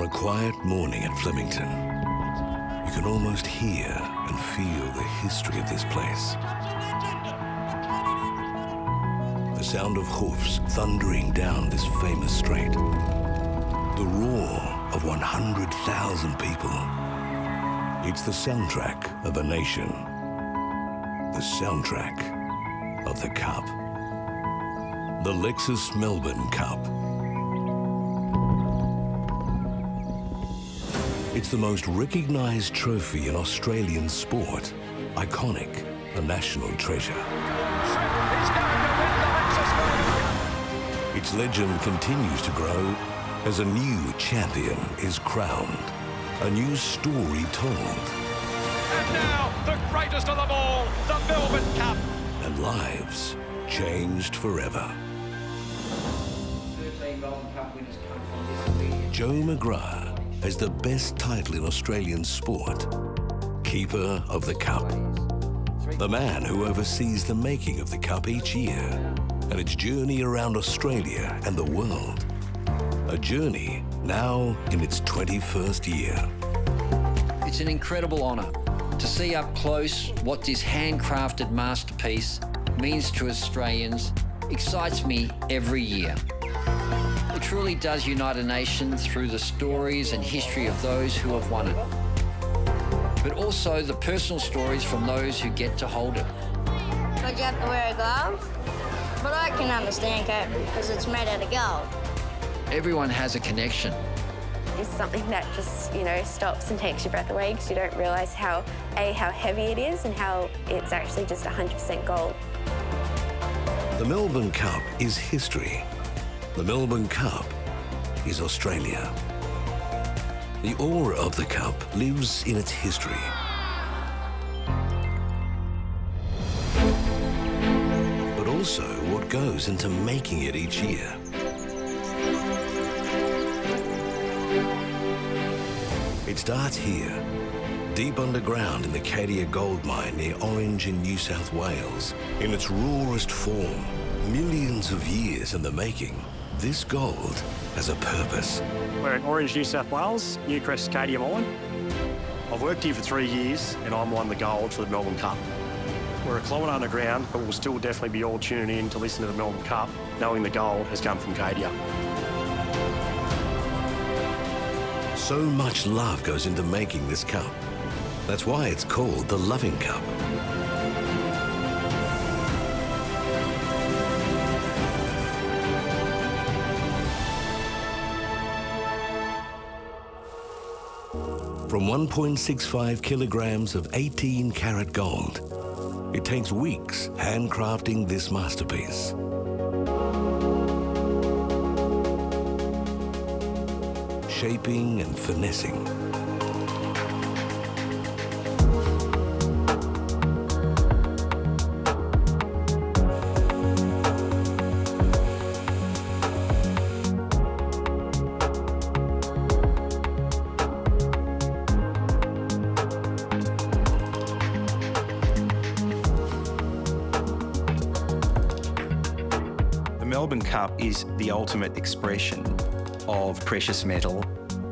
On a quiet morning at Flemington, you can almost hear and feel the history of this place. The sound of hoofs thundering down this famous straight. The roar of 100,000 people. It's the soundtrack of a nation. The soundtrack of the Cup. The Lexus Melbourne Cup. It's the most recognised trophy in Australian sport. Iconic, a national treasure. Its legend continues to grow as a new champion is crowned. A new story told. And now, the greatest of them all, the Melbourne Cup. And lives changed forever. 13 Melbourne Cup winners come from this region. Joe McGrath has the best title in Australian sport, Keeper of the Cup. The man who oversees the making of the Cup each year and its journey around Australia and the world. A journey now in its 21st year. It's an incredible honour to see up close what this handcrafted masterpiece means to Australians. Excites me every year. It truly does unite a nation through the stories and history of those who have won it, but also the personal stories from those who get to hold it. But you have to wear a glove? But I can understand, because it's made out of gold. Everyone has a connection. It's something that just, stops and takes your breath away because you don't realise how heavy it is and how it's actually just 100% gold. The Melbourne Cup is history. The Melbourne Cup is Australia. The aura of the Cup lives in its history. But also what goes into making it each year. It starts here, deep underground in the Cadia gold mine near Orange in New South Wales. In its rawest form, millions of years in the making, this gold has a purpose. We're in Orange, New South Wales, Newcrest Cadia mine. I've worked here for 3 years and I'm won the gold for the Melbourne Cup. We're a kilometre underground, but we'll still definitely be all tuning in to listen to the Melbourne Cup, knowing the gold has come from Cadia. So much love goes into making this cup. That's why it's called the Loving Cup. From 1.65 kilograms of 18-karat gold, it takes weeks handcrafting this masterpiece. Shaping and finessing. The Melbourne Cup is the ultimate expression of precious metal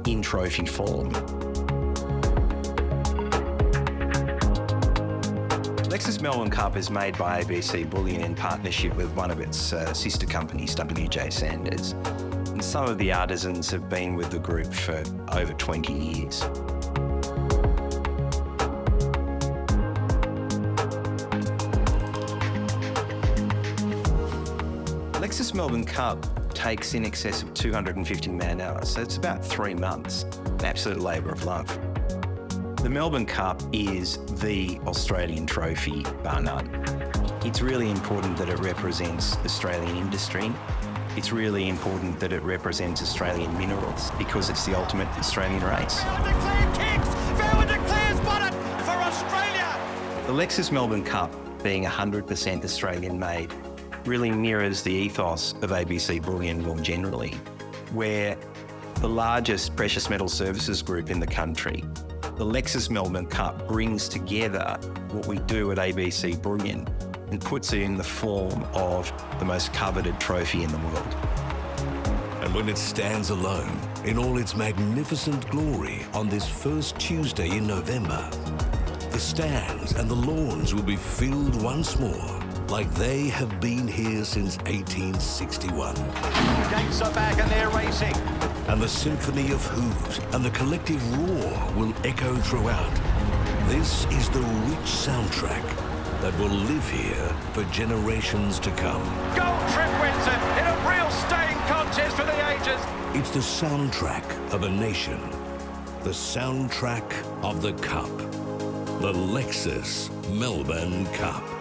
in trophy form. Lexus Melbourne Cup is made by ABC Bullion in partnership with one of its sister companies, WJ Sanders. And some of the artisans have been with the group for over 20 years. Lexus Melbourne Cup takes in excess of 250 man-hours, so it's about 3 months, an absolute labour of love. The Melbourne Cup is the Australian trophy, bar none. It's really important that it represents Australian industry. It's really important that it represents Australian minerals because it's the ultimate Australian race. The Lexus Melbourne Cup, being 100% Australian made, really mirrors the ethos of ABC Bullion more generally. We're the largest precious metal services group in the country. The Lexus Melbourne Cup brings together what we do at ABC Bullion and puts it in the form of the most coveted trophy in the world. And when it stands alone, in all its magnificent glory on this first Tuesday in November. The stands and the lawns will be filled once more, like they have been here since 1861. Gates are back and they're racing. And the symphony of hooves and the collective roar will echo throughout. This is the rich soundtrack that will live here for generations to come. Gold Trip wins it in a real staying contest for the ages. It's the soundtrack of a nation, the soundtrack of the Cup, the Lexus Melbourne Cup.